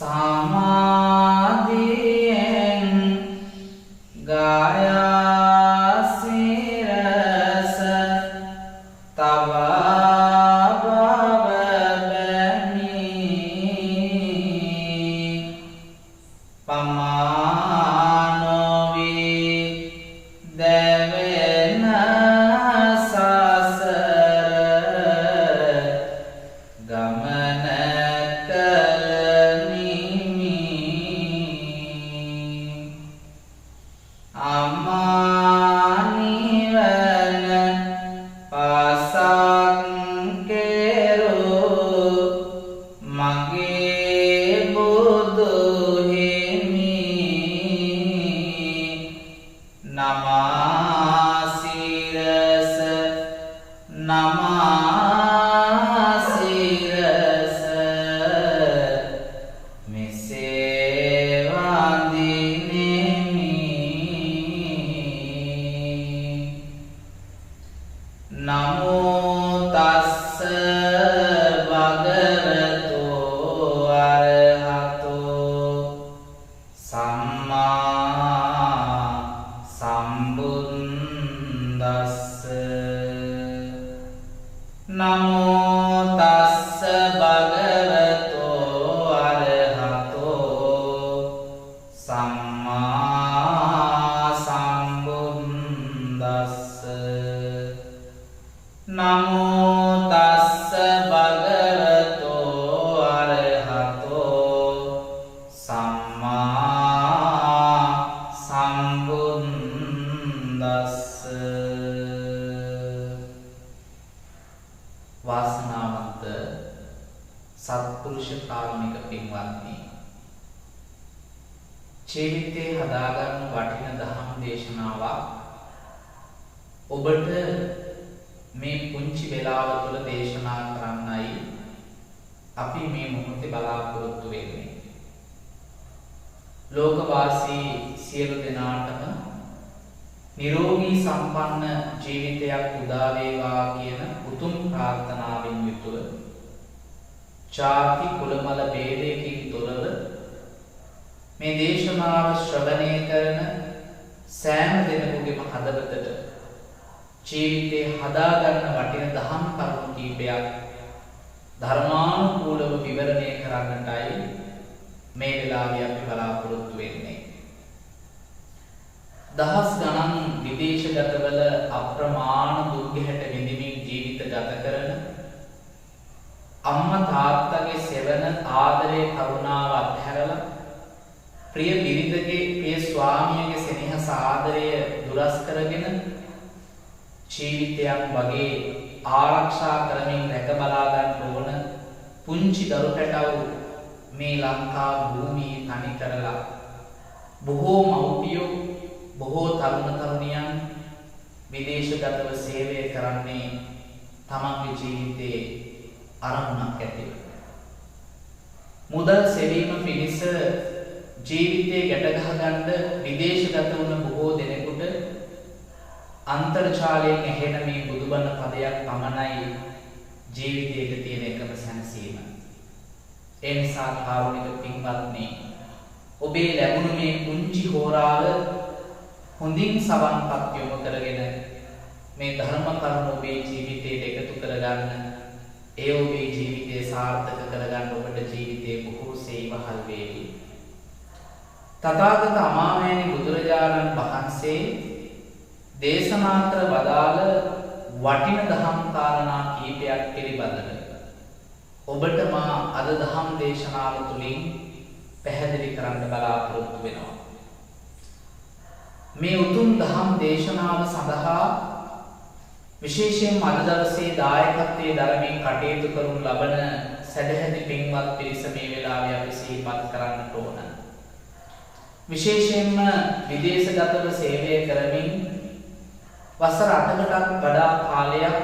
සමාධියෙන් ගායාසිරස තවා බවබැමි පමානොවී දැවෙන සසර ගමන කළනිමි අමානිවන පසක් කෙරෝ මගේ බුදු හිමි නමාසිරස නමාසිරස මෙසේ වඳිනෙමි නමෝ තස්ස භගවතෝ අරහතෝ සම්මා සම්බුද්දස්ස නමෝ තස්ස භගවතෝ අරහතෝ සම්මා සම්බුද්දස්ස නමෝ තස්ස භගවතෝ අරහතෝ සම්මා සම්බුද්දස්ස වාසනාවන්ත සත්පුරුෂ කාරුණික පින්වත්නි ජීවිතේ හදාගන්න වටින දහම් දේශනාවක් ඔබට මේ පුංචි වෙලාව තුළ දේශනා කරන්නයි අපි මේ මොහොතේ බලාපොරොත්තු වෙන්නේ. ලෝකවාසී සියලු දෙනාටම නිරෝගී සම්පන්න ජීවිතයක් උදා වේවා කියන උතුම් ප්‍රාර්ථනාවෙන් යුතුව ජාති කුලමල ભેදයකින් තොරව මේ දේශනාව ශ්‍රවණය කරන සෑම දෙනෙකුගේම හදවතට ජීවිතේ හදාගන්න වටින දහම් කරුණු කීපයක් ධර්මානුකූලව විවරණය කරන්නටයි මේ වෙලාවේ අපි බලාපොරොත්තු වෙන්නේ. දහස් ගණන් විදේශගතවල අප්‍රමාණ දුක්ගැහැට විඳින්මින් ජීවිත ගත කරන අම්මා තාත්තගේ සෙවන ආදරේ කරුණාව අත්හැරලා ප්‍රිය බිරිඳගේ ප්‍රිය ස්වාමියාගේ සෙනෙහස ආදරය දුරස් කරගෙන ජීවිතයක් වගේ ආරක්ෂා කරමින් රැක බලා ගන්න ඕන පුංචි දරු පැටවු මේ ලංකා භූමියේ තනි කරලා බොහෝ මව්පියෝ බොහෝ තරුණ තරුණියන් විදේශගතව සේවය කරන්නේ තමන්ගේ ජීවිතයේ අරමුණක් ඇතිව. මුදල් සෙවීම පිණිස ජීවිතේ ගැට ගහගන්න විදේශගත වුණ බොහෝ දෙනෙකුට අන්තර්ජාලයෙන් ඇහෙන මේ බුදුබණ පදයක් පමණයි ජීවිතයේ තියෙන එකම සැනසීම. ඒ නිසා කාරුණික පින්වත්නි ඔබේ ලැබුණු මේ පුංචි හෝරාව හොඳින් සවන්පත් යොමු කරගෙන මේ ධර්ම කරුණු ඔබේ ජීවිතයට එකතු කරගන්න ඒ ඔබේ ජීවිතය සාර්ථක කරගන්න ඔබට ජීවිතේ බොහෝසේ වහල් වේවි. තථාගත අමාමෑණි බුදුරජාණන් වහන්සේ දේශනා කර වදාළ වටින දහම් කාරණා කීපයක් පිළිබඳව ඔබට මා අද දහම් දේශනාව තුළින් පැහැදිලි කරන්න බලාපොරොත්තු වෙනවා. මේ උතුම් දහම් දේශනාව සඳහා විශේෂයෙන් අද දවසේ දායකත්වයේ දරමින් කටයුතු කරනු ලබන සදැහැති පින්වත් පිරිස මේ වෙලාවේ අපි සිහිපත් කරන්නට ඕන. විශේෂයෙන්ම විදේශගතව සේවය කරමින් වසර 8කටත් වඩා කාලයක්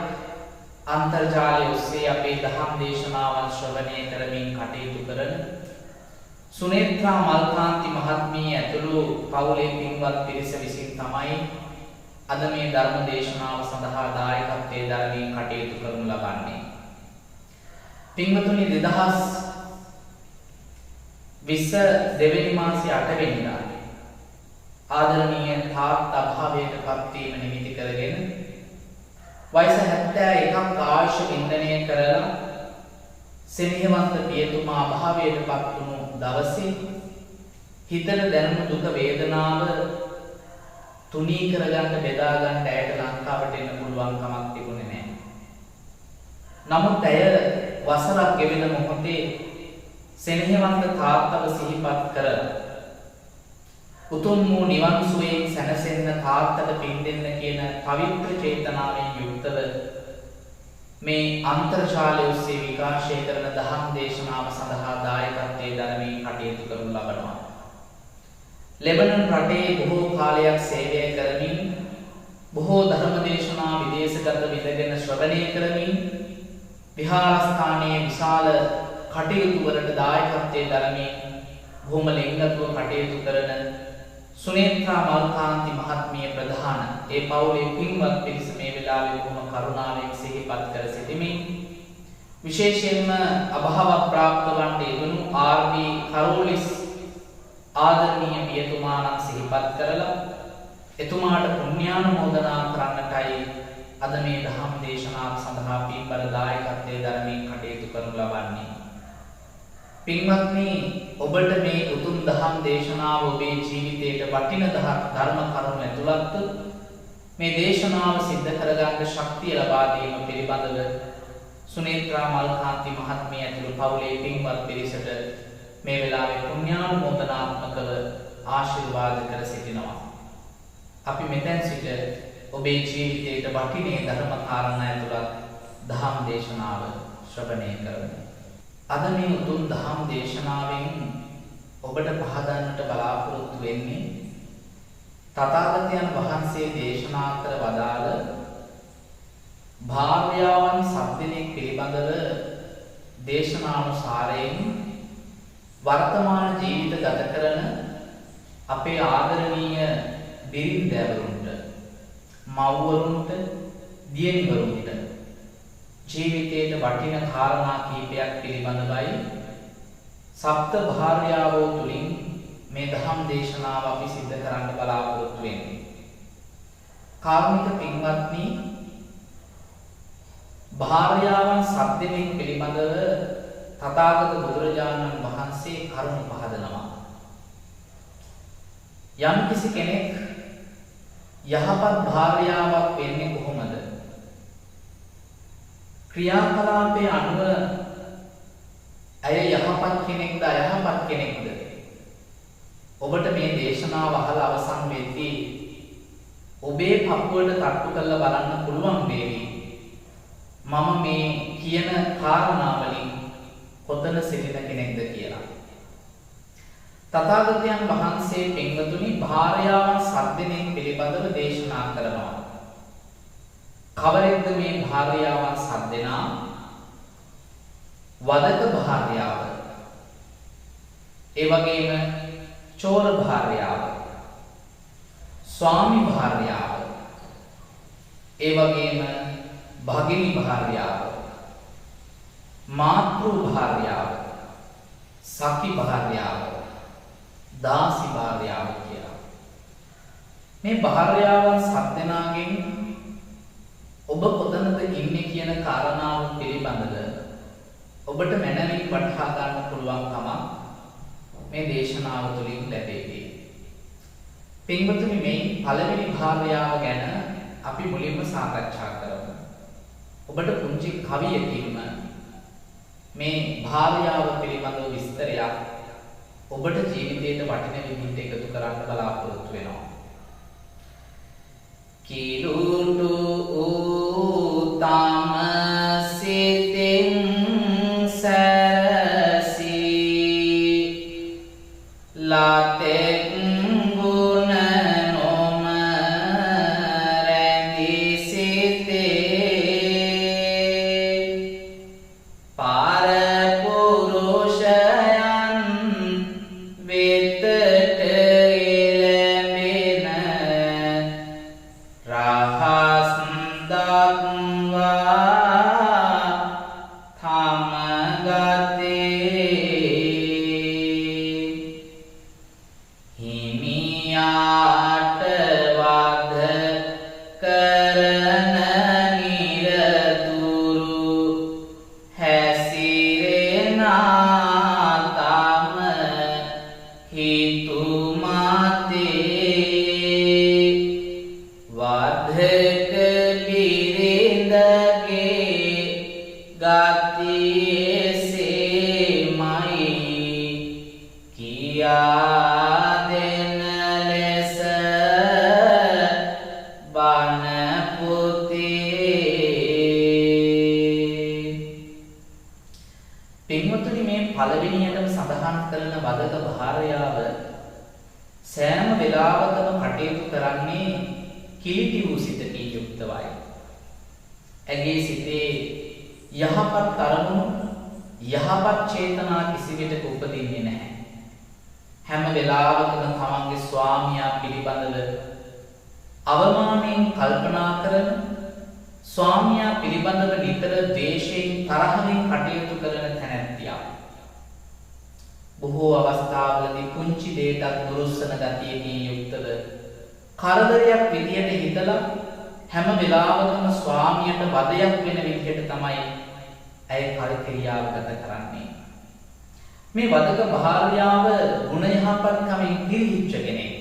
අන්තර්ජාලය ඔස්සේ අපේ දහම් දේශනාවන් ශ්‍රවණය කරමින් කටයුතු කරන සුනේත්‍රා මල්කාන්ති මහත්මිය ඇතුළු පවුලේ පින්වත් පිරිස විසින් තමයි අද මේ ධර්ම දේශනාව සඳහා දායකත්වයේ දරමින් කටයුතු කරනු ලබන්නේ. පින්වතුනි 2012 22 වෙනි මාසේ 8 වෙනිදා ආදරණීය තාත්තා භාවයට පත්වීම නිමිති කරගෙන වයස 71ක් ආයුෂ වින්දනය කරලා සෙනෙහවන්ත පියතුමා භාවයට පත් වුණු දවසේ හිතට දැනුණු දුක වේදනාව තුනී කරගන්න බෙදා ගන්න ඇයට ලංකාවට එන්න පුළුවන් කමක් තිබුණේ නැහැ. නමුත් ඇය වසරක් ගෙවෙන මොහොතේ සෙනෙහවන්ත තාත්තව සිහිපත් කර උතුම් වූ නිවන් සුවයෙන් සැනසෙන්න තාත්තට පින් දෙන්න කියන පවිත්‍ර චේතනාවෙන් යුක්තව මේ අන්තර්ජාලය ඔස්සේ විකාශය කරන දහම් දේශනාව සඳහා දායකත්වයේ දරමින් කටයුතු කරනු ලබනවා. ලෙබනන් රටේ බොහෝ කාලයක් සේවය කරමින් බොහෝ ධර්ම දේශනා විදේශගත විදගෙන ශ්‍රවණය කරමින් විහාරස්ථානයේ විශාල කටයුතු වලට දායකත්වයේ දරමින් බොහොම ලෙන්ගතුව කටයුතු කරන සුනේත්‍රා මල්කාන්ති මහත්මිය ප්‍රධාන ඒ පවුලේ පින්වත් පිරිස මේ වෙලාවේ බොහොම කරුණාවෙන් සිහිපත් කර සිටිමින් විශේෂයෙන්ම අභාව ප්‍රාප්ත වන්නේ යෙදුණු ආර්.බී. කරෝලිස් ආදරණීය පියතුමාණන් සිහිපත් කරලා එතුමාට පුණ්‍යානුමෝදනා කරන්නටයි අද මේ දහම් දේශනාව සඳහා පින්බර දායකත්වයේ දරමින් කටයුතු කරනු ලබන්නේ. පින්වත්නි, ඔබට මේ උතුම් දහම් දේශනාව ඔබේ ජීවිතයට වටින ධර්ම කරුණු ඇතුළත් මේ දේශනාව සිද්ධ කරගන්න ශක්තිය ලබා දීම පිළිබඳව සුනේත්‍රා මල්කාන්ති මහත්මිය ඇතුළු පවුලේ පින්වත් පිරිසට මේ වෙලාවේ පුණ්‍යානුමෝදනාත්මකව ආශිර්වාද කර සිටිනවා. අපි මෙතෙන් සිට ඔබේ ජීවිතයට වටිනේ ධර්ම කාරණා ඇතුළත් දහම් දේශනාව ශ්‍රවණය කරමු. අද මේ උතුම් දහම් දේශනාවෙන් ඔබට පහදන්නට බලාපොරොත්තු වෙන්නේ තථාගතයන් වහන්සේ දේශනා කර වදාළ භාර්යාවන් සත්දෙනෙක් පිළිබඳව දේශනානුසාරයෙන් වර්තමාන ජීවිත ගත කරන අපේ ආදරණීය බිරින්දෑවරුන්ට, මව්වරුන්ට, දියණිවරුන්ට ජීවිතයට වටින කාරණා කීපයක් පිළිබඳවයි සප්ත භාර්යාවෝ තුලින් මේ දහම් දේශනාව අපි සිද්ධ කරන්න බලාපොරොත්තු වෙන්නේ. කාර්මික පින්වත්නි, භාර්යාවන් සත්දෙනෙක් පිළිබඳව තථාගත බුදුරජාණන් වහන්සේ කරුණු පහදනවා. යම්කිසි කෙනෙක් යහපත් භාර්යාවක් වෙන්නේ කොහොමද? ක්‍රියාකලාපයේ අනුව ඇය යහපත් කෙනෙක්ද අයහපත් කෙනෙක්ද? ඔබට මේ දේශනාව අහලා අවසන් වෙද්දී ඔබේ පපුවට තට්ටු කරලා බලන්න පුළුවන් වේවි. මම මේ කියන කාරණාවලින් කොතන සිටින කෙනෙක්ද කියලා. තථාගතයන් වහන්සේ පින්වතුනි භාර්යාවන් සත්දෙනෙක් පිළිබඳව දේශනා කරනවා. කවරෙක්ද මේ භාර්යාවන් සත්දෙනා? වදක භාර්යාව, ඒ වගේම චෝර භාර්යාව, ස්වාමි භාර්යාව, ඒ වගේම භගිනි භාර්යාව, මාතෘ භාර්යාව, සඛි භාර්යාව, දාසි භාර්යාව කියලා. මේ භාර්යාවන් සත්දෙනාගෙන් ඔබ කොතනද ඉන්නේ කියන කාරණාව පිළිබඳව ඔබට මනමින් වටහා ගන්න පුළුවන්කම මේ දේශනාව තුළින් ලැබෙයි. පින්වතුනි, මේ පළවෙනි භාර්යාව ගැන අපි මුලින්ම සාකච්ඡා කරමු. ඔබට පුංචි කවියකින්ම මේ භාර්යාව පිළිබඳව විස්තරයක් ඔබට ජීවිතයට වටින විදිහට එකතු කරන්න බලාපොරොත්තු වෙනවා. කිලුටු උතම සිතින් සැරසී ලතෙක් ගුණ නොම රැඳි සිතේ පරපුරුෂයන් වෙතට එළඹෙන රහස් දක්වා තම ගතේ කියා දෙන ලෙස බණ පොතේ. පින්වතුනි, මේ පළවෙනියටම සඳහන් කරන වදක භාර්යාව සෑම වෙලාවකම කටයුතු කරන්නේ කිලිටි වූ සිතකින් යුක්තවයි. ඇගේ සිතේ යහපත් අරමුණු, යහපත් චේතනා කිසිවිටක උපදින්නේ නැහැ. හැම වෙලාවකම තමන්ගේ ස්වාමියා පිළිබඳව අවමානයෙන් කල්පනා කරන, ස්වාමියා පිළිබඳව නිතර ද්වේෂයෙන් තරහින් කටයුතු කරන තැනැත්තියක්. බොහෝ අවස්ථාවලදී පුංචි දෙයටත් දුරුස්සන ගතියකින් යුක්තව කරදරයක් විදියට හිතලා හැම වෙලාවකම ස්වාමියට වදයක් වෙන විදිහට තමයි ඇය පරික්‍රියාව ගත කරන්නේ. මේ වදක භාර්යාව ගුණ යහපත්කමින් පිරිහිච්ච කෙනෙක්.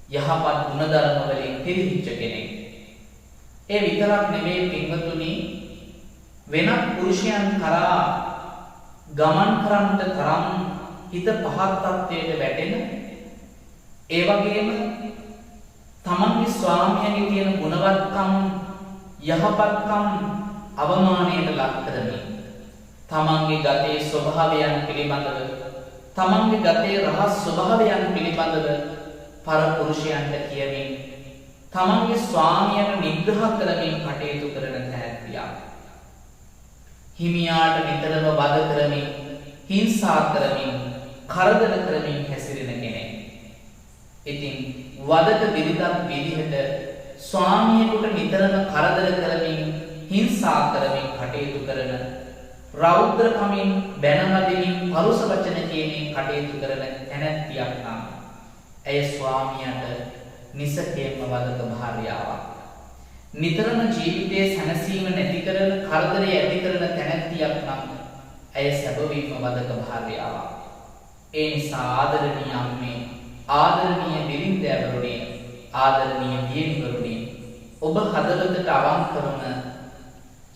යහපත් ගුණධර්ම වලින් පිරිහිච්ච කෙනෙක්. ඒ විතරක් නෙමෙයි පින්වතුනි, වෙනත් පුරුෂයන් කරා ගමන් කරන්නට තරම් හිත පහත් තත්ත්වයට වැටෙන, ඒ වගේම තමන්ගේ ස්වාමියාගේ තියෙන ගුණවත්කම්, යහපත්කම් අවමානයට ලක් කරමින්, තමන්ගේ ගතේ ස්වභාවයන් පිළිබඳව, තමන්ගේ ගතේ රහස් ස්වභාවයන් පිළිබඳව පරපුරුෂයන්ට කියමින්, තමන්ගේ ස්වාමියාට නිග්‍රහ කරමින් කටයුතු කරන තැනැත්තියක්. හිමියාට නිතරම වද කරමින්, හිංසා කරමින්, කරදර කරමින් හැසිරෙන කෙනෙක්. ඉතින් වදක බිරිඳක් විදිහට ස්වාමියෙකුට නිතරම කරදර කරමින්, හිංසා කරමින් කටයුතු කරන, රෞද්‍රකමින් බැනවදිමින්, පරුෂ වචන කියමින් කටයුතු කරන තැනැත්තියක් නම් ඇය ස්වාමියාට නිසකයෙන්ම වදක භාර්යාවක්. නිතරම ජීවිතයේ සැනසීම නැති කරන, කරදරය ඇති කරන තැනැත්තියක් නම් ඇය සැබවින්ම වදක භාර්යාවක්. ඒ නිසා ආදරණීය අම්මේ, ආදරණීය බිරිඳවරුනි, ආදරණීය දියණිවරුනි, ඔබ හදවතට අවංකවම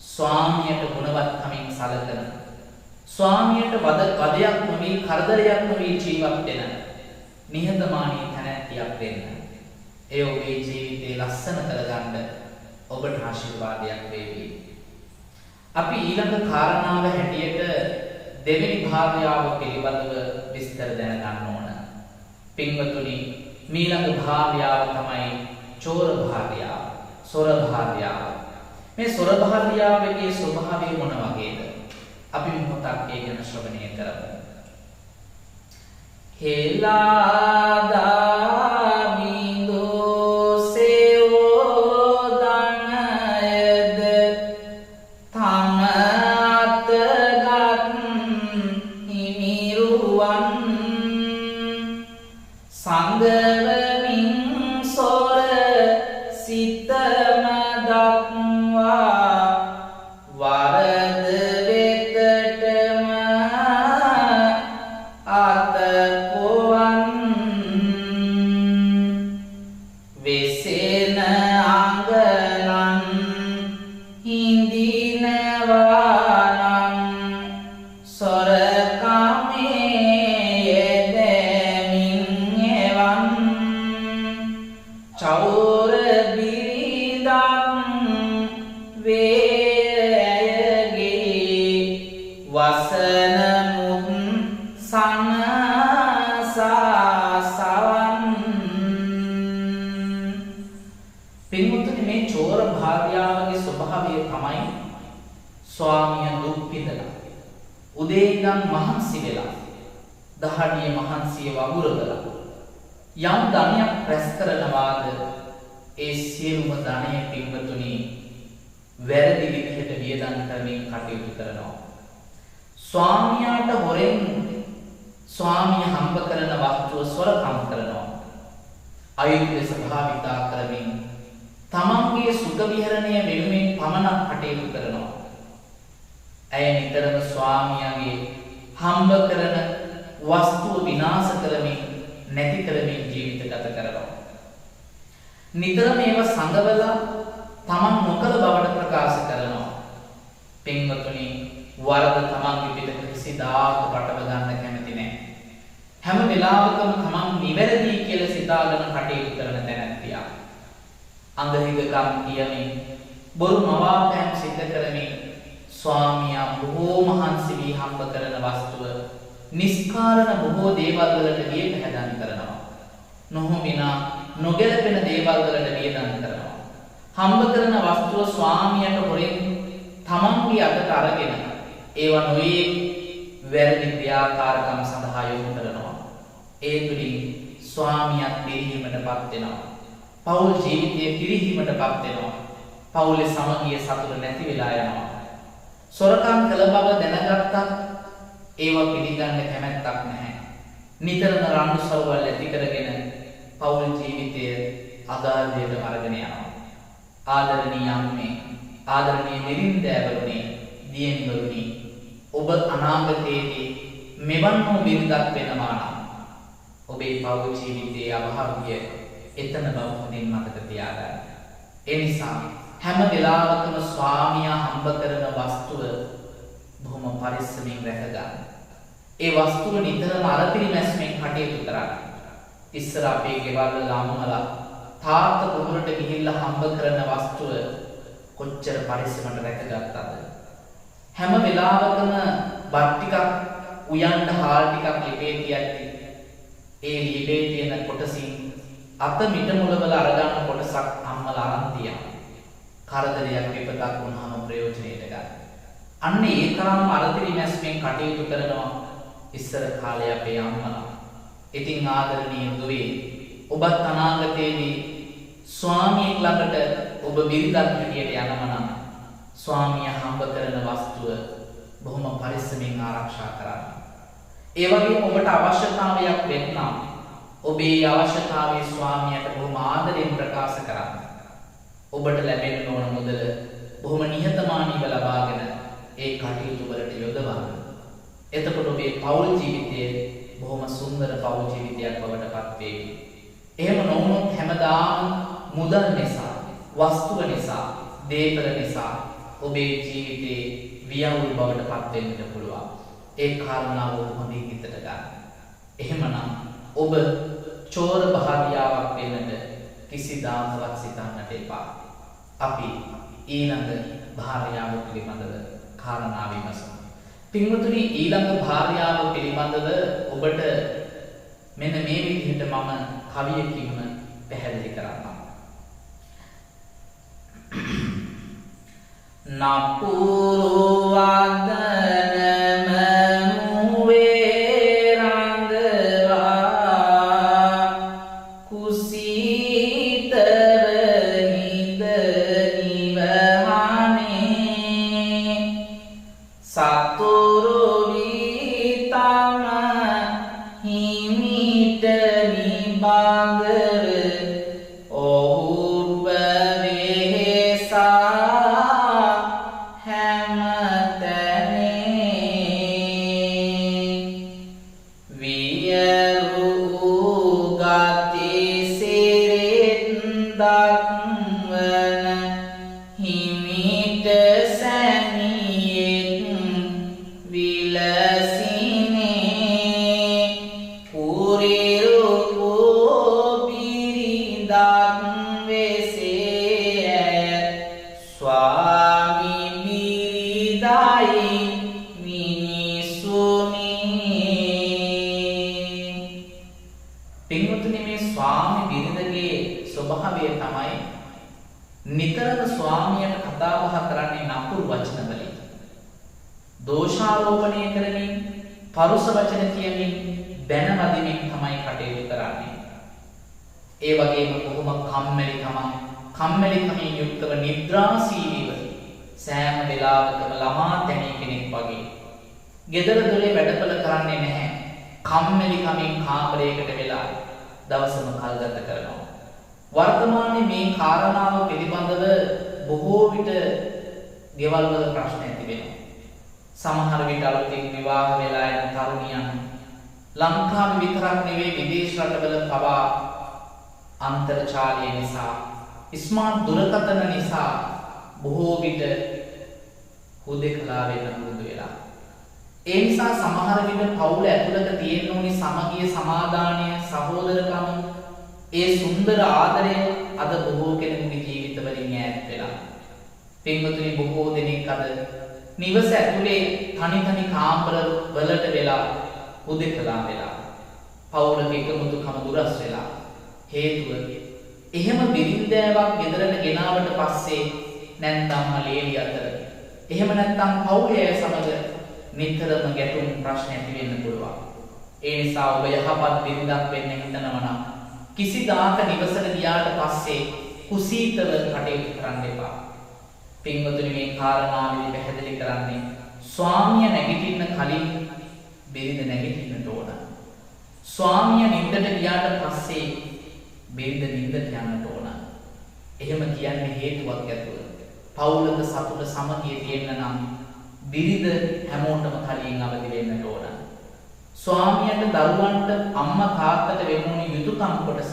ස්වාමියට ගුණවත්කමින් සලකන, ස්වාමියට වදයක් නොවි, කරදරයක් නොවි ජීවත් වෙන නිහතමානී තැනැත්තියක් වෙන්න. ඒ ඔබේ ජීවිතේ ලස්සන කරගන්න ඔබට ආශිර්වාදයක් වේවි. අපි ඊළඟ කාරණාව හැටියට දෙවෙනි භාර්යාව පිළිබඳව විස්තර දැනගන්න ඕන. පින්වතුනි, ඊළඟ භාර්යාව තමයි චෝර භාර්යාව, සොර භාර්යාව. මේ සොර භාර්යාවගේ ස්වභාවය මොන වගේද? අපි මොහොතක් ඒ ගැන ශ්‍රවණය කරමු. හෙලාදා ස්වාමියා දුක් විඳලා, උදේ ඉඳන් මහන්සි වෙලා, දහඩිය මහන්සිය වගුරලා යම් ධනයක් රැස් කරනවාද ඒ සියලුම ධනය පින්වතුනි වැරදි විදිහට වියදම් කරමින් කටයුතු කරනවා. ස්වාමියාට හොරෙන් ස්වාමියා හම්බ කරන වස්තුව සොරකම් කරනවා. අයුක්ත ස්වභාවිතා කරමින් තමන්ගේ සුඛ විහරණය වෙනුවෙන් පමණක් කටයුතු කරනවා. ඇය නිතරම ස්වාමියාගේ හම්බ කරන වස්තුව විනාශ කරමින්, නැති කරමින් ජීවිත ගත කරනවා. නිතරම ඒවා සංගවලා තමන් නොකළ බවට ප්‍රකාශ කරනවා. පින්වතුනි, වරද තමන්ගේ පිටක කිසිදාක වටව ගන්න කැමති නැහැ. හැම වෙලාවකම තමන් නිවැරදි කියලා සිතාගෙන කටයුතු කරන තැනැත්තියක්. අංගහිගකම් කියමින් බොරු මවාපෑම් සිද්ධ කරමින් ස්වාමියා බොහෝ මහන්සි වී හම්බ කරන වස්තුව නිස්කාරණ බොහෝ දේවල් වලට වියපැහැදන් කරනවා. නොහොමිනා නොගැලපෙන දේවල් වලට වියදම් කරනවා. හම්බ කරන වස්තුව ස්වාමියාට හොරෙන් තමන්ගේ අතට අරගෙන ඒවා නොයේ වැරදි ක්‍රියාකාරකම් සඳහා යොමු කරනවා. ඒ තුලින් ස්වාමියාත් පිරිහීමටපත් වෙනවා. පෞල් ජීවිතයේ පිරිහීමටපත් වෙනවා. පෞලේ සමගිය සතුට නැති වෙලා යනවා. සොරකම් කළ බව දැනගත්තත් ඒවා පිළිගන්න කැමැත්තක් නැහැ. නිතරම රණ්ඩු සරුවල් ඇති කරගෙන පෞල් ජීවිතය අගාධයට අරගෙන යනවා. ආදරණීය අම්මේ, ආදරණීය නිරින්දෑවරුනි, දියණිවරුනි, ඔබ අනාගතයේදී මෙවන් වූ බිරිඳක් වෙනවා නම් ඔබේ පෞල් ජීවිතයේ අභාව්‍ය එතන බව හොඳින් මතක තියාගන්න. ඒ නිසා හැම වෙලාවකම ස්වාමියා හම්බ කරන වස්තුව බොහොම පරිස්සමින් රැක ගන්න. ඒ වස්තුව නිතරම අරපිරිමැස්මෙන් කටයුතු කරන්න. ඉස්සර අපේ ගෙවල් වල අම්මලා තාත්තා කුඹරට ගිහිල්ලා හම්බ කරන වස්තුව කොච්චර පරිස්සමට රැකගත්තද? හැම වෙලාවකම බත් ටිකක් උයන්ඩ හාල් ටිකක් ලිපේ තියද්දි ඒ ලිපේ තියෙන කොටසින් අත මිට මුලවල අරගන්න කොටසක් අම්මලා අරන් තියනවා. කරදරයක් විපතක් වුණාම ප්‍රයෝජනෙට ගන්න. අන්න ඒ තරම් අරපිරිමැස්මෙන් කටයුතු කරනවා ඉස්සර කාලේ අපේ අම්මලා. ඉතින් ආදරණීය දුවේ, ඔබත් අනාගතයේදී ස්වාමියෙක් ළඟට ඔබ බිරිඳක් හැටියට යනවා නම් ස්වාමියා හම්බ කරන වස්තුව බොහොම පරිස්සමින් ආරක්ෂා කරන්න. ඒ වගේම ඔබට අවශ්‍යතාවයක් වෙන්නම් ඔබේ අවශ්‍යතාවයේ ස්වාමියාට බොහොම ආදරෙන් ප්‍රකාශ කරන්න. ඔබට ලැබෙන්න ඕන මුදල බොහොම නිහතමානීව ලබාගෙන ඒ කටයුතු වලට යොදවන්න. එතකොට ඔබේ පෞල් ජීවිතයේ බොහොම සුන්දර පෞල් ජීවිතයක් බවට පත් වේවි. එහෙම නොවුනොත් හැමදාම මුදල් නිසා, වස්තුව නිසා, දේපල නිසා ඔබේ ජීවිතේ වියවුල් බවට පත් වෙන්නට පුළුවන්. ඒ කාරණාව හොඳින් හිතට ගන්න. එහෙමනම් ඔබ චෝර භාර්යාවක් වෙන්නට කිසිදාකවත් සිතන්නට එපා. අපි ඊළඟ භාර්යාව පිළිබඳව කාරණා විමසමු. පින්වතුනි, ඊළඟ භාර්යාව පිළිබඳව ඔබට මෙන්න මේ විදිහට මම කවියකින්ම පැහැදිලි කරන්නම්. නපුරු වදනම මුවේ රඳවා කුසීතව හිඳ නිවහනේ සතුරු වී තම හිමිට නිබඳව ඔහුව වෙහෙසා නිතරම ස්වාමියාට කතා බහ කරන්නේ නපුරු වචන වලින්. දෝෂාරෝපණය කරමින්, පරුෂ වචන කියමින්, බැන වදිමින් තමයි කටයුතු කරන්නේ. ඒ වගේම කොහොම කම්මැලිකමින් යුක්තව නිද්‍රාශීලීව සෑම වෙලාවකම ළමා තැනී කෙනෙක් වගේ. ගෙදර දොරේ වැඩපළ කරන්නේ නැහැ. කම්මැලිකමින් කාමරයකට වෙලා දවසම කල් ගත කරනවා. වර්තමානයේ මේ කාරණාව පිළිබඳව බොහෝ විට ගෙවල් වල ප්‍රශ්න ඇති වෙනවා. සමහර විට අලුතින් විවාහ වෙලා යන තරුණියන් ලංකාවේ විතරක් නෙවෙයි විදේශ රටවල පවා අන්තර්ජාලය නිසා, ස්මාර්ට් දුරකථන නිසා බොහෝ විට හුදෙකලා වෙන්න පුරුදු වෙලා. ඒ නිසා සමහර විට පවුල ඇතුළත තියෙන ඕනි සමගිය සමගිය සමාදානය සහෝදරකම ඒ සුන්දර ආදරය අද බොහෝ කෙනෙකුගේ ජීවිතවලින් ඈත් වෙලා. පින්වතුනි බොහෝ දෙනෙක් අද නිවස ඇතුලේ තනි කාමර වලට වෙලා උදෙකලා වෙලා. පවුලක එකමුතුකම දුරස් වෙලා. හේතුව එහෙම බිරින්දෑවක් ගෙදරට ගෙනාවට පස්සේ නැත්නම් ලේලි අතර එහෙම නැත්නම් පවුලේ අය සමග නිතරම ගැටුම් ප්‍රශ්න ඇති වෙන්න පුළුවන්. ඒ නිසා ඔබ යහපත් බිරිඳක් වෙන්න හිතනවා නම් කිසිදාක නිවසට ගියාට පස්සේ කුසීතව කටයුතු කරන්න එපා. පින්වතුනි මේ කාරණාවෙදි පැහැදිලි කරන්නේ ස්වාමියා නැගිටින්න කලින් බිරිඳ නැගිටින්නට ඕන. ස්වාමියා නිින්දට ගියාට පස්සේ බිරිඳ නිින්දට යන්නට ඕන. එහෙම කියන්නේ හේතුවක් ඇතුව. පවුලක සතුට සමගිය තියෙන්න නම් බිරිඳ හැමෝටම කලින් අවදි වෙන්නට ඕන. ස්වාමියාට දරුවන්ට අම්මා තාත්තට වෙනුණු යුතුයකම් කොටස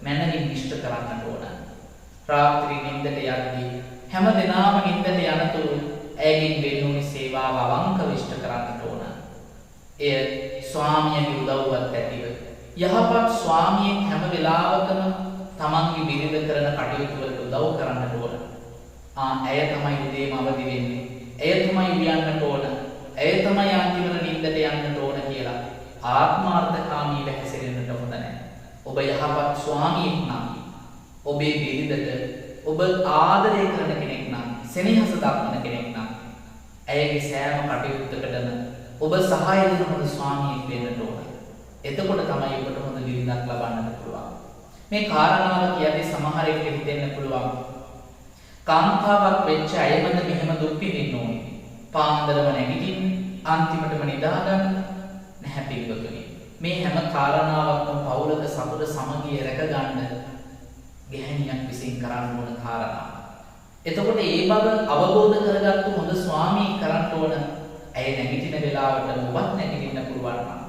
මැනවින් ඉෂ්ට කරන්නට ඕන. රාත්‍රී නිින්දට යද්දී හැම දිනම නිින්දට යනතුරු ඇයගෙන් වෙනුණු සේවාව අවංකව ඉෂ්ට කරන්නට ඕන. එය ස්වාමියාගේ උදව්වත් ඇතිව යහපත් ස්වාමියෙක් හැම වෙලාවකම තමන්ගේ බිරිඳ කරන කටයුතු වලට උදව් කරන්නට ඕන. ඇය තමයි උදේම අවදි වෙන්නේ. ඇය තමයි උයන්නට ඕන. ඇය තමයි අන්තිමට නිින්දට යන්නට ඕන කියලා ආත්මාර්ථකාමීව හැසිරෙන්නට හොඳ නැහැ. ඔබ යහපත් ස්වාමියෙක් නම් ඔබේ බිරිඳට ඔබ ආදරය කරන කෙනෙක් නම් සෙනෙහස දක්වන කෙනෙක් නම් ඇයගේ සෑම කටයුත්තකටම ඔබ සහාය දෙන හොඳ ස්වාමියෙක් වෙන්නට ඕන. එතකොට තමයි ඔබට හොඳ බිරිඳක් ලබන්නට පුළුවන්. මේ කාරණාව කියද්දී සමහරෙක් හිතෙන්න පුළුවන් කාන්තාවක් වෙච්ච අයමද මෙහෙම දුක් විඳින්න ඕනේ. පාන්දරම නැගිටින්න අන්තිමටම නිදාගන්න නැහැ පිළිගතුනි. මේ හැම කාරණාවක්ම පවුලක සතුට සමගිය රැකගන්න ගැහණියක් විසින් කරන්න ඕන කාරණා. එතකොට ඒ බව අවබෝධ කරගත්තු හොඳ ස්වාමී කරන්න ඕන. ඇය නැගිටින වෙලාවට ඔබත් නැගිටින්න පුළුවන් නම්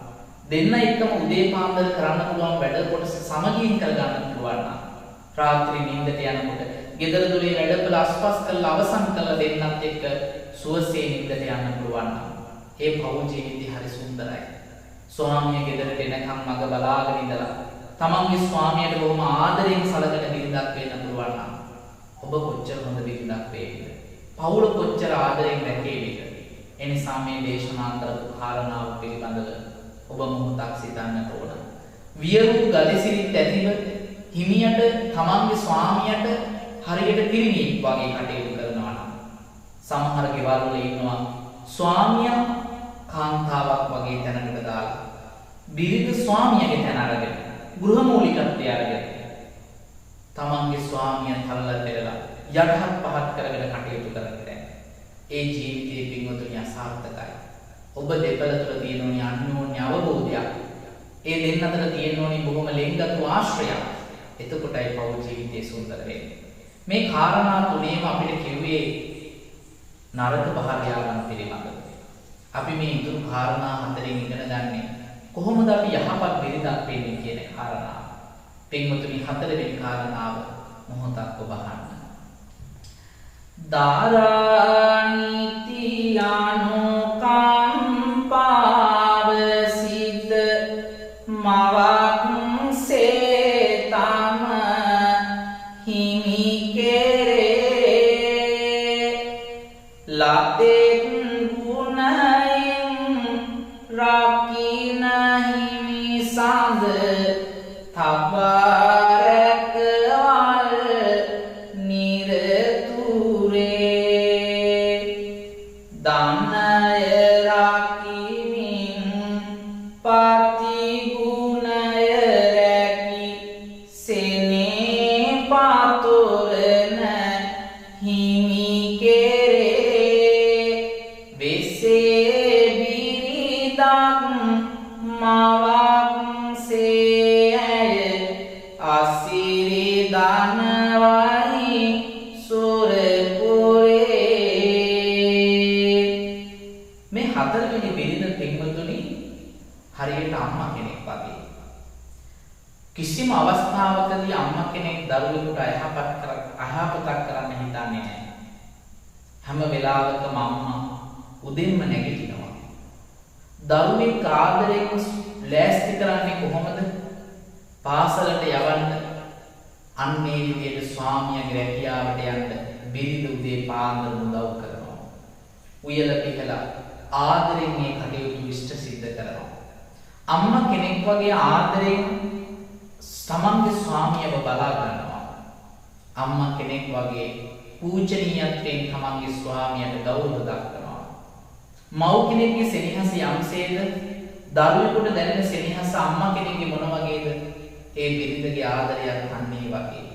දෙන්න එක්කම උදේ පාන්දර කරන්න පුළුවන් වැඩ කොටස සමගියෙන් කරගන්න පුළුවන් නම් රාත්‍රී නිින්දට යනකොට ගෙදර දොරේ වැඩපළ අස්පස් කරලා අවසන් කරලා දෙන්නත් එක්ක සුවසේ නිින්දට යන්න පුළුවන් නම් ඒ පෞල් ජීවිතය හරි සුන්දරයි. ස්වාමියා ගෙදරට එනකම් මග බලාගෙන ඉඳලා තමන්ගේ ස්වාමියාට බොහොම ආදරෙන් සලකන බිරිඳක් වෙන්න පුළුවන් නම් ඔබ කොච්චර හොඳ බිරිඳක් වේවිද? පෞල් කොච්චර ආදරෙන් රැකේවිද? එනිසා මේ දේශනාන්තර කාරණාව පිළිබඳව ඔබ මොහොතක් සිතන්නට ඕන. වියරු ගලිසිරිත් ඇතිව හිමියට තමන්ගේ ස්වාමියාට හරියට පිරිණියෙක් වගේ කටයුතු කරනවා නම් සමහර ගෙවල් වල ඉන්නවා ස්වාමියා කාන්තාවක් වගේ තැනකට දාලා බිරිඳ ස්වාමියාගේ තැන අරගෙන ගෘහමූලිකත්වය අරගෙන තමන්ගේ ස්වාමියා තලලා පෙරලා යටහත් පහත් කරගෙන කටයුතු කරන්නේ. ඒ ජීවිතයේ පින්වතුනි අසාර්ථකයි. ඔබ දෙපළ තුළ තියෙන ඕනි අන්‍යෝන්‍ය අවබෝධයක්. ඒ දෙන්න අතර තියෙන ඕනි බොහොම ලෙන්ගතු ආශ්‍රයයක්. එතකොටයි පෞල් ජීවිතයේ සුන්දර වෙන්නේ. මේ කාරණා තුනේම අපිට කිව්වේ නරක භාර්යාවන් පිළිබඳව. අපි මේ ඉතුරු කාරණා හතරෙන් ඉගෙන ගන්නේ කොහොමද අපි යහපත් බිරිඳක් වෙන්නේ කියන කාරණාව. පින්වතුනි හතරවෙනි කාරණාව මොහොතක් ඔබ අහන්න. දාරානිති අනුකම්පාව සිත මවක් සේතම හිමි කෙරේ ලතෙන් ගුණයෙන් රකින්න හිමි සඳ තබරකවල් නිරතුරේ ධනය රකිමින් පතිගුණය රැකි සෙනේ පතොරන හිමි කෙරේ වෙසේ බිරිඳක් මවක් සේ අසිරි ධනවයි සොරපුරේ. මේ හතරවෙනි බිරිඳ පින්වතුනි හරියට අම්මා කෙනෙක් වගේ. කිසිම අවස්ථාවකදී අම්මා කෙනෙක් දරුවෙකුට අයහපතක් කරන්න හිතන්නේ නැහැ. හැම වෙලාවකම අම්මා උදෙන්ම නැගිටිනවා. දරුවෙක් ආදරයෙන් ලෑස්ති කරන්නේ කොහොමද? පාසලට යවන්න අන්න ඒ විදිහට ස්වාමියාගේ රැකියාවට යන්න බිරිඳ උදේ පාන්දර උදව් කරනවා. උයල පිහලා ආදරෙන් මේ කටයුතු ඉෂ්ට සිද්ධ කරනවා. අම්මා කෙනෙක් වගේ ආදරෙන් තමන්ගේ ස්වාමියව බලා ගන්නවා. අම්මා කෙනෙක් වගේ පූජනීයත්වයෙන් තමන්ගේ ස්වාමියාට ගෞරව දක්වනවා. මව් කෙනෙක්ගේ සෙනෙහස යම්සේද දරුවෙකුට දැනෙන සෙනෙහස අම්මා කෙනෙක්ගේ මොන වගේද? ඒ බිරිඳගේ ආදරයත් අන්නේ වගේ.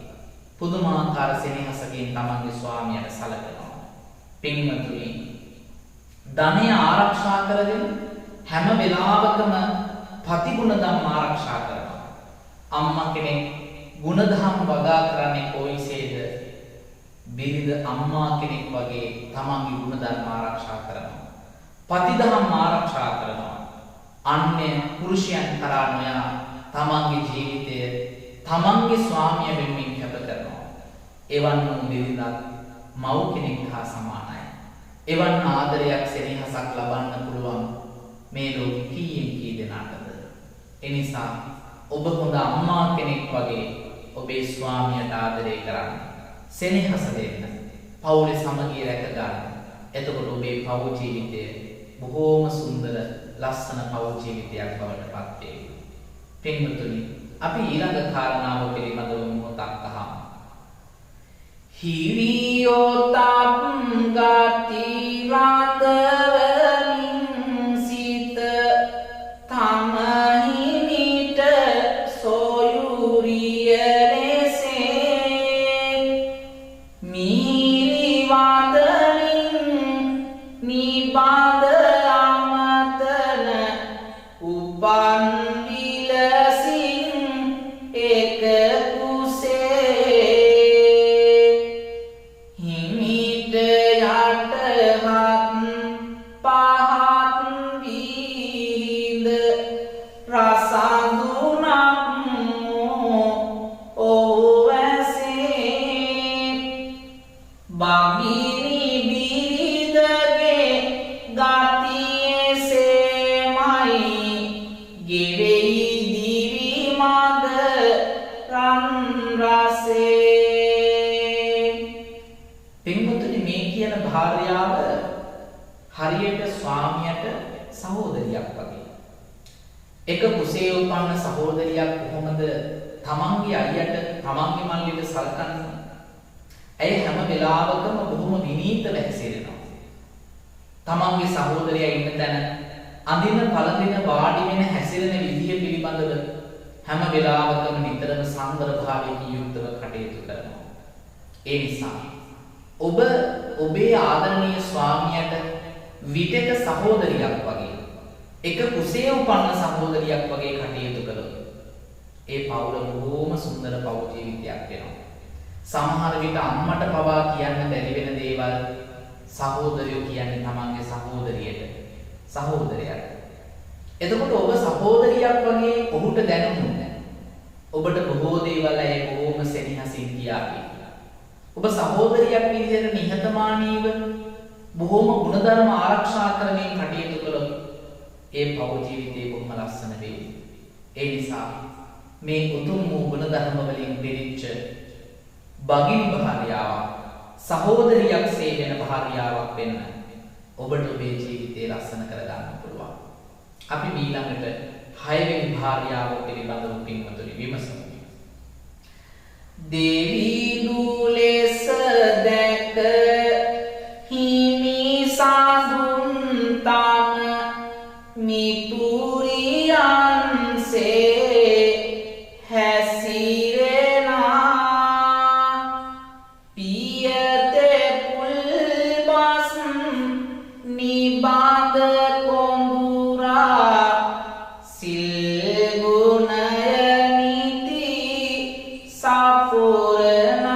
පුදුමාකාර සෙනෙහසකින් තමන්ගේ ස්වාමියාට සැලකනවා. පින්වතුනි, ධනය ආරක්ෂා කරගෙන හැම වෙලාවකම පතිගුණධම් ආරක්ෂා කරනවා. අම්මා කෙනෙක් ගුණධම් වගා කරන්නේ කොයිසේද? බිරිඳ අම්මා කෙනෙක් වගේ තමන්ගේ ගුණධර්ම ආරක්ෂා කරනවා. පතිදහම් ආරක්ෂා කරනවා. අන්‍ය පුරුෂයන් කරා නොයා තමන්ගේ ජීවිතය තමන්ගේ ස්වාමියා වෙනුවෙන් කැප කරනවා. එවන් වූ බිරිඳක් මව් කෙනෙක් හා සමානයි. එවන් ආදරයක් සෙනෙහසක් ලබන්න පුළුවන් මේ ලෝකෙ කීයෙන් කී දෙනාටද? එනිසා ඔබ හොඳ අම්මා කෙනෙක් වගේ ඔබේ ස්වාමියාට ආදරය කරන්න, සෙනෙහස දෙන්න, පවුලේ සමගිය රැක ගන්න. එතකොට ඔබේ පවුල් ජීවිතය බොහෝම සුන්දර ලස්සන පවුල් ජීවිතයක් බවට පත් වේ. පින්වතුනි, අපි ඊළඟ කාරණාව පිළිබඳව මොහොතක් අහමු. හිරියොතප් ගති රඳවමින් සිත තමහිමිට සොයුරිය ලෙසේ මිහිරි වදනින් නිබඳ අමතන උපන් විලසින් එක හරියට ස්වාමියාට සහෝදරියක් වගේ. එක කුසේ උපන්න සහෝදරියක් කොහොමද තමන්ගේ අයියට තමන්ගේ මල්ලිට සලකන්නේ? ඇය හැම වෙලාවකම බොහොම විනීතව හැසිරෙනවා. තමන්ගේ සහෝදරියා ඉන්න තැන අඳින පළඳින වාඩි වෙන හැසිරෙන විදිය පිළිබඳව හැම වෙලාවකම නිතරම සංවරභාවයකින් යුක්තව කටයුතු කරනවා. ඒ නිසා ඔබ ඔබේ ආදරණීය ස්වාමියාට විටක සහෝදරියක් වගේ, එක කුසේ උපන්න සහෝදරියක් වගේ කටයුතු කළොත් ඒ පවුල බොහොම සුන්දර පවුල් ජීවිතයක් වෙනවා. සමහර විට අම්මට පවා කියන්න බැරි වෙන දේවල් සහෝදරයෝ කියන්නේ තමන්ගේ සහෝදරියට, සහෝදරයාට. එතකොට ඔබ සහෝදරියක් වගේ ඔහුට දැනුනේ ඔබට බොහෝ දේවල් ඇය බොහොම සෙනෙහසින් කියාවි. ඔබ සහෝදරියක් විදිහට නිහතමානීව බොහොම ගුණධර්ම ආරක්ෂා කරමින් කටයුතු කළොත් ඒ පවුල් ජීවිතේ බොහොම ලස්සන වෙයි. ඒ නිසා මේ උතුම් වූ ගුණධර්ම වලින් පිරිච්ච බගිනි භාර්යාවක්, සහෝදරියක් සේ වෙන භාර්යාවක් වෙන්න ඔබට ඔබේ ජීවිතේ ලස්සන කරගන්න පුළුවන්. අපි ඊළඟට 6 වෙනි භාර්යාව පිළිබඳව පින්වතුනි විමසමු. දේවි දුලෙස දැක හිමි සාදුන් තම මිතුරියන්සේ හැසිරෙනා පියතේ පුල්බස් නිබඳ කොඳුරා සිල් ගුණය නිති සපුරන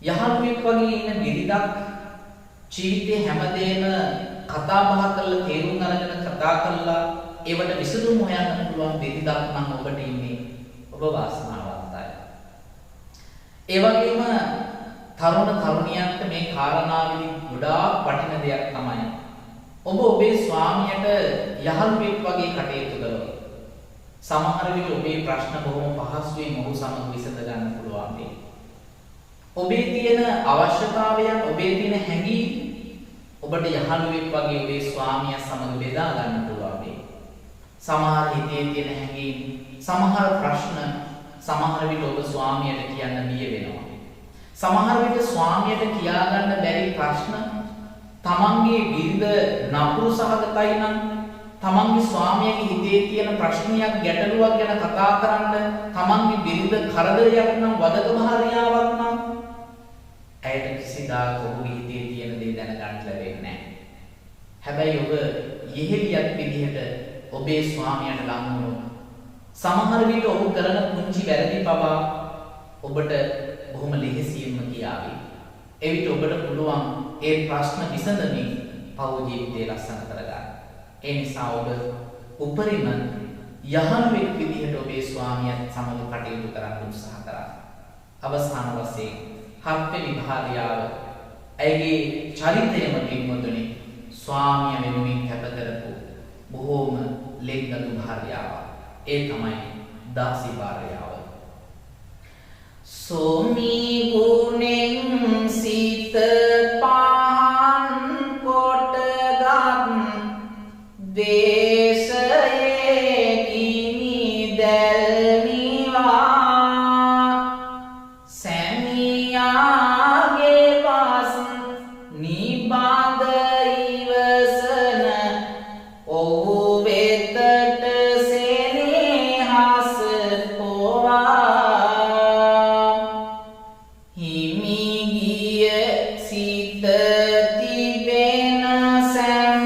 යහළුවෙක් වගේ ඉන්න බිරිඳක් ජීවිතේ හැමදේම කතා බහ කරලා තේරුම් අරගෙන කතා කරලා ඒවට විසඳුම් හොයන්න පුළුවන් බිරිඳක් නම් ඔබට ඉන්නේ ඔබ වාසනාවන්තයි. ඒ වගේම තරුණ තරුණියන්ට මේ කාරණාවේදී ගොඩාක් වටින දෙයක් තමයි ඔබ ඔබේ ස්වාමියට යහළුවෙක් වගේ කටයුතු කළොත් සමහර විට ඔබේ ප්‍රශ්න බොහොම පහසුවෙන් ඔහු සමග විසඳ ගන්න පුළුවන් වෙයි. ඔබේ තියෙන අවශ්‍යතාවයන් ඔබේ තියෙන හැඟීම් ඔබට යහළුවෙක් වගේ ඔබේ ස්වාමියා සමග බෙදා ගන්න පුළුවන් වෙයි. සමහර හිතේ තියෙන හැඟීම් සමහර ප්‍රශ්න සමහර විට ඔබ ස්වාමියට කියන්න බිය වෙනවා. සමහර විට ස්වාමියට කියා ගන්න බැරි ප්‍රශ්න තමන්ගේ බිරිඳ නපුරු සහගතයි නම් තමන්ගේ ස්වාමියාගේ හිතේ තියෙන ප්‍රශ්නයක් ගැටලුවක් ගැන කතා කරන්න තමන්ගේ බිරිඳ කරදරයක් නම් වදක භාර්යාවක් නම් ඇයට කිසිදාක ඔහුගේ හිතේ තියෙන දේ දැනගන්න ලැබෙන්නේ නැහැ. හැබැයි ඔබ යෙහෙලියක් විදිහට ඔබේ ස්වාමියාට ලං වුණොත් සමහර විට ඔහු කරන පුංචි වැරදි පවා ඔබට බොහොම ලෙහෙසියෙන්ම කියාවි. එවිට ඔබට පුළුවන් ඒ ප්‍රශ්න විසඳමින් පෞද්ගලික ජීවිතය ලස්සන කරගන්න. ඒ නිසා ඔබ උපරිම යහළුවෙක් විදිහට ඔබේ ස්වාමියාත් සමග කටයුතු කරන්න උත්සාහ කරන්න. අවසාන වශයෙන් හත්වෙනි භාර්යාව ඇයගේ චරිතයම පින්වතුනි ස්වාමියා වෙනුවෙන් කැප කරපු බොහෝම ලෙන්ගතු භාර්යාවක්. ඒ තමයි දාසි භාර්යාව. සෝමි ගුණෙන් සිත පාන් කොටගත් දේශයේ ගිනි දැල්නිවා සැමියාගේ පස් නිබඳ ඉවසන ඔහු වෙතට සෙනෙහස පොවා හිමිගිය සිත තිබෙන සෑම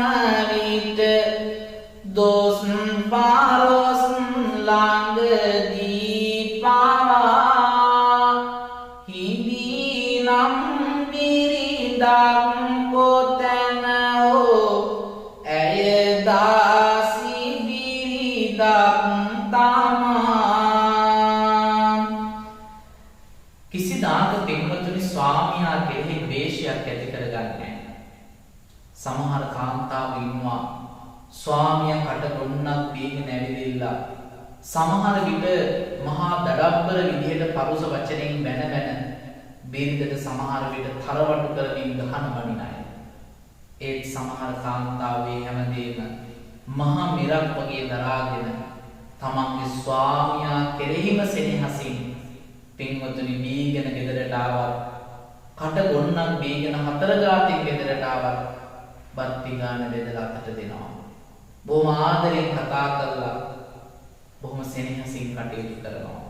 විට දොස් පාරොස් ළඟදී පවා හිඳිනම් බිරිඳක් කොතැන හෝ ඇය දාසි බිරිඳක් තමා. කිසිදාක පින්වතුනි ස්වාමියා කෙරෙහි ද්වේෂයක් ඇති කරගන්නේ නැහැ. සමහර කාන්තාවෝ ඉන්නවා ස්වාමියා කට ගොන්නක් බීගෙන ඇවිදිලා සමහර විට මහා දඩබ්බර විදිහට පරුස වචනෙන් බැන බිරිඳට සමහර විට තරවටු කරමින් ගහන බණින අය. ඒත් සමහර කාන්තාවේ හැමදේම මහා මිරක් වගේ දරාගෙන තමන්ගේ ස්වාමියා කෙරෙහිම සෙනෙහසින් පින්වතුනි බීගෙන ගෙදරට ආවත් කට ගොන්නක් බීගෙන හතර ගාතින් ගෙදරට ආවත් බත් පිඟාන බෙදලා අතට දෙනවා. බොහොම ආදරෙන් කතා කරලා බොහොම සෙනෙහසින් කටයුතු කරනවා.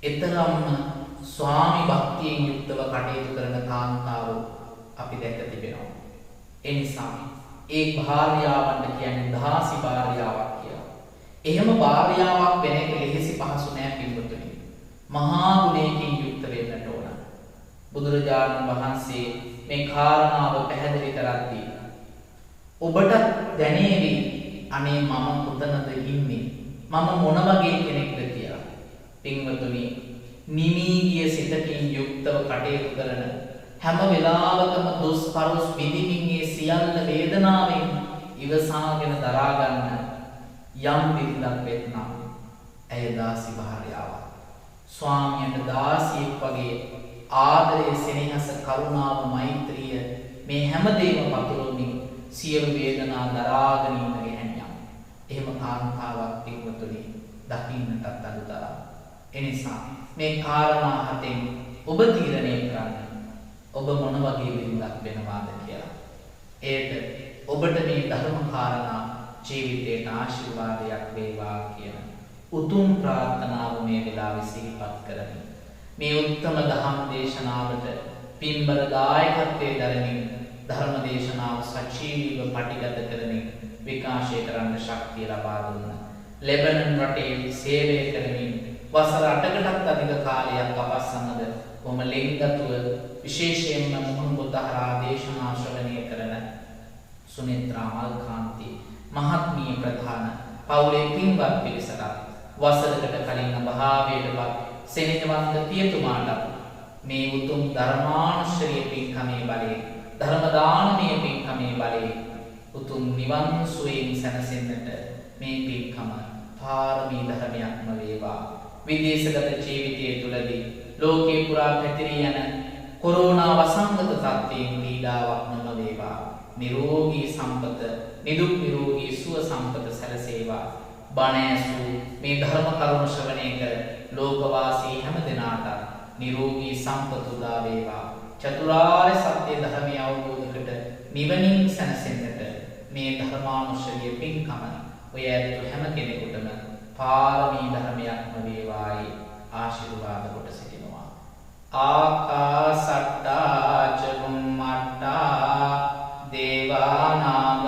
එතරම්ම ස්වාමි භක්තියෙන් යුක්තව කටයුතු කරන කාන්තාවෝ අපි දැක තිබෙනවා. ඒ නිසා ඒ භාර්යාවන්ට කියන්නේ දාසි භාර්යාවක් කියලා. එහෙම භාර්යාවක් වෙන එක ලෙහෙසි පහසු නෑ පින්වතුනි. මහා ගුණයකින් යුක්ත වෙන්නට ඕන. බුදුරජාණන් වහන්සේ මේ කාරණාව පැහැදිලි කරද්දී ඔබට දැනේවි අනේ මම කොතනද ඉන්නේ? මම මොන වගේ කෙනෙක්ද කියලා. පින්වතුනි නිමී ගිය සිතකින් යුක්තව කටයුතු කරන හැම වෙලාවකම දුස් පරුස් විඳින්මින් ඒ සියල්ල වේදනාවෙන් ඉවසාගෙන දරා ගන්න යම් බිරිඳක් වෙත්නම් ඇය දාසි භාර්යාවක්. ස්වාමියාට දාසියෙක් වගේ ආදරය, සෙනෙහස, කරුණාව, මෛත්‍රිය මේ හැමදේම පතුරවමින් සියලු වේදනා දරාගෙන ඉන්න ගැහැණියක්. එහෙම කාන්තාවක් පින්වතුනි දකින්නටත් අදුතරා. එනිසා මේ කාරණා හතෙන් ඔබ තීරණය කරන්න ඔබ මොන වගේ බිරිඳක් වෙනවාද කියලා. ඒකට ඔබට මේ ධර්ම කාරණා ජීවිතයට ආශිර්වාදයක් වේවා කියන උතුම් ප්‍රාර්ථනාව මේ වෙලාවේ සිහිපත් කරමි. මේ උත්තම ධම් දේශනාවට පින්බර දායකත්වයේ දරමින් ධර්ම දේශනාව සජීවීව පටිගත කරමින් විකාශය කරන්න ශක්තිය ලබා දුන්න ලෙබනන් රටේ සේවය කරමින් වසර 8කටත් අධික කාලයක් අප සමග කොහොම ලෙන්ගතුව විශේෂයෙන්ම මුහුණු බුද්ධහරා දේශනා ශ්‍රවණය කරන සුනේත්‍රා මල්කාන්ති මහත්මිය ප්‍රධාන පවුලේ පින්වත් පිරිසට වසරකට කලින් භාවයටපත් සෙනෙහවන්ත පියතුමාට මේ උතුම් ධර්මානුශීලී පින්කමේ බලයෙන් ධර්ම දානමය පින්කමේ බලයෙන් උතුම් නිවන් සුවයෙන් සැනසෙන්නට මේ පින්කම පාරමී ධර්මයක්ම වේවා. විදේශගත ජීවිතය තුළදී ලෝකේ පුරා පැතිරී යන කොරෝනා වසංගත තත්ත්වයෙන් පීඩාවක් නොම වේවා. නිරෝගී සම්පත නිදුක් නිරෝගී සුව සම්පත සැලසේවා. බණ ඇසූ මේ ධර්ම කරුණ ශ්‍රවණය කර ලෝකවාසී හැම දෙනාට නිරෝගී සම්පත උදා වේවා. චතුරාර්ය සත්‍ය ධර්මය අවබෝධ කොට නිවනින් සැනසෙන්නට මේ ධර්මානුශීලී පින්කම ඔය ඇත්තු හැම කෙනෙකුටම පාරමී ධර්මයක්ම වේවායි ආශිර්වාද කොට සිටිනවා. ආකාසට්ටා ච බුම්මට්ටා දේවා නාග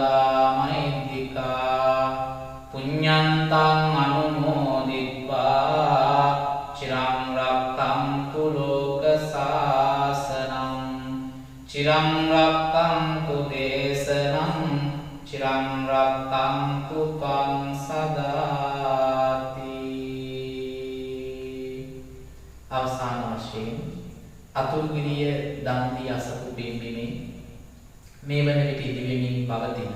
මහින්దికා පුඤ්ඤන්තං අනුමෝදිත්වා චිරං රක්ඛන්තු ලෝක සාසනං චිරං රක්ඛන්තු දේශනං චිරං රක්ඛන්තු ත්වං සදාති. අවසාන වශයෙන් අතුරුගිරිය දන්දී අසපු පින්බිමේ මේ වන විට ඉදිවෙමින් පවතින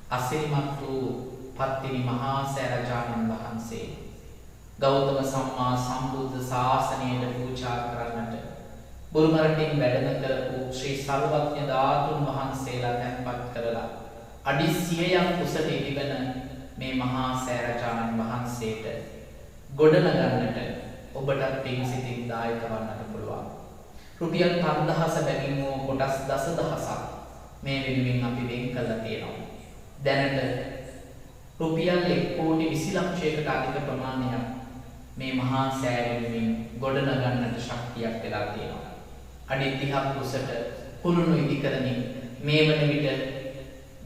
අසිරිමත් වූ පත්තිනි මහා සෑරජානන් වහන්සේ ගෞතම සම්මා සම්බුද්ධ ශාසනයට පූජා කරන්නට බුරුම රටින් වැඩම කරපු ශ්‍රී සර්වඥ ධාතුන් වහන්සේලා තැන්පත් කරලා අඩි 100ක් උසට ඉදිවන මේ මහා සෑරජානන් වහන්සේට ගොඩනගන්නට ඔබට පින් සිතින් දායක වන්නට පුළුවන්. රුපියල් 5000 බැගින් වූ කොටස් දසදහසක් මේ වෙනුවෙන් අපි වෙන් කරලා තියෙනවා. දැනට රුපියල් 1,20,00,000කට අධික ප්‍රමාණයක් මේ මහා සෑය වෙනුවෙන් ගොඩනගන්නට ශක්තියක් වෙලා තියෙනවා. අඩි 30ක් උසට කුළුණු ඉදි කරමින් මේ වන විට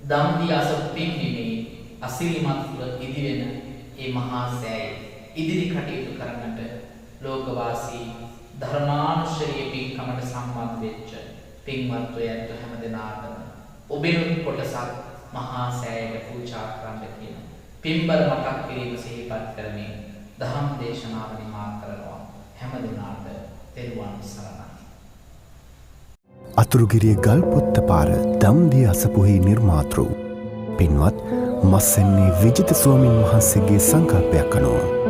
දම්දී අසපු පින්බිමේ අසිරිමත්ව ඉදිවෙන මේ මහා සෑය ඉදිරි කටයුතු කරන්නට ලෝකවාසී ධර්මානුශීලී පින්කමට සම්බන්ධ වෙච්ච පින්වත් ඔයත් හැම දෙනාටම ඔබෙනුත් කොටසක් මහා සෑයට පූජා කරන්න කියන පින්බර මතක් කිරීම සිහිපත් කරමින් දහම් දේශනාව නිමා කරනවා. හැම දෙනාට තෙරුවන් සරණයි. අතුරුගිරිය ගල්පොත්ත පාර දම්දිය අසපුහි නිර්මාතෘ පින්වත් මස්සෙන්නේ විජිත ස්වාමින් වහන්සේගේ සංකල්පයක් අනුව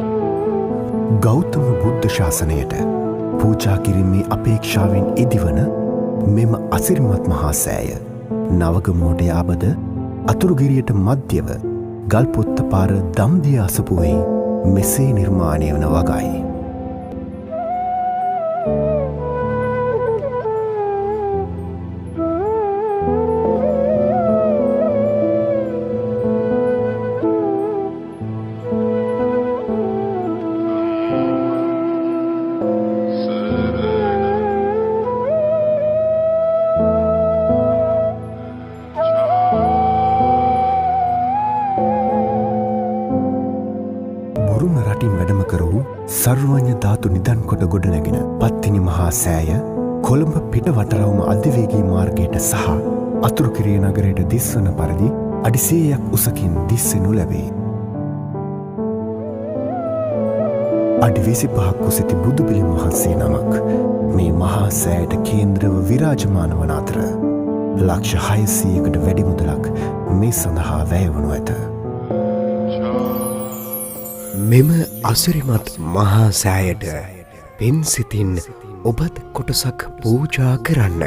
ගෞතම බුද්ධ ශාසනයට පූජා කිරීමේ අපේක්ෂාවෙන් ඉදිවන මෙම අසිරිමත් මහා සෑය නවගමුවට යාබද අතුරුගිරියට මධ්‍යව ගල්පොත්ත පාර දම්දිය අසපුවෙහි මෙසේ නිර්මාණය වන වගයි. සර්වඥ ධාතු නිදන් කොට ගොඩනැගෙන පත්තිනි මහා සෑය කොළඹ පිට වටරවම අධිවේගී මාර්ගයට සහ අතුරුකිරිය නගරයට දිස්වන පරිදි අඩි 100ක් උසකින් දිස්සෙනු ලැබේ. අඩි 25ක් උසැති බුදුපිළිම වහන්සේ නමක් මේ මහා සෑයට කේන්ද්‍රව විරාජමාන වන අතර ලක්ෂ 600කට වැඩි මුදලක් මේ සඳහා වැය වනු ඇත. මෙම අසිරිමත් මහා සෑයට පින් සිතින් ඔබත් කොටසක් පූජා කරන්න.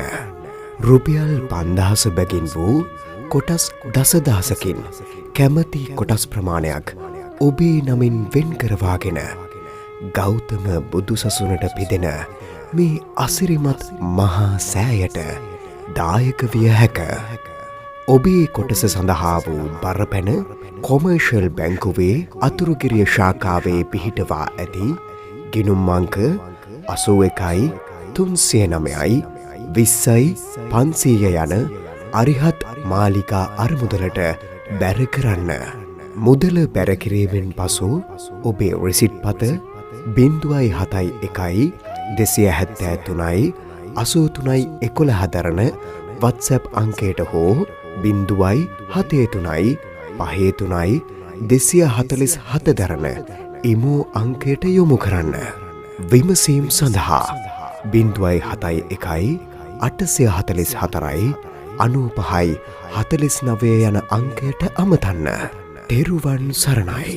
රුපියල් 5000 බැගින් වූ කොටස් දසදහසකින් කැමති කොටස් ප්‍රමාණයක් ඔබේ නමින් වෙන් කරවාගෙන ගෞතම බුදු සසුනට පිදෙන මේ අසිරිමත් මහා සෑයට දායක විය හැක. ඔබේ කොටස සඳහා වූ බරපැන කොමර්ෂල් බැංකුවේ අතුරුගිරිය ශාඛාවේ පිහිටවා ඇති ගිණුම් අංක 81,309,20,500 යන අරිහත් මාලිකා අරමුදලට බැර කරන්න. මුදල බැරකිරීමෙන් පසු ඔබේ රිසිට් පත 0.71 273 83 දරන WhatsApp අංකයට හෝ 073 53 247 දරන ඉමෝ අංකයට යොමු කරන්න. විමසීම් සඳහා 071 844 95 49 යන අංකයට අමතන්න. තෙරුවන් සරණයි.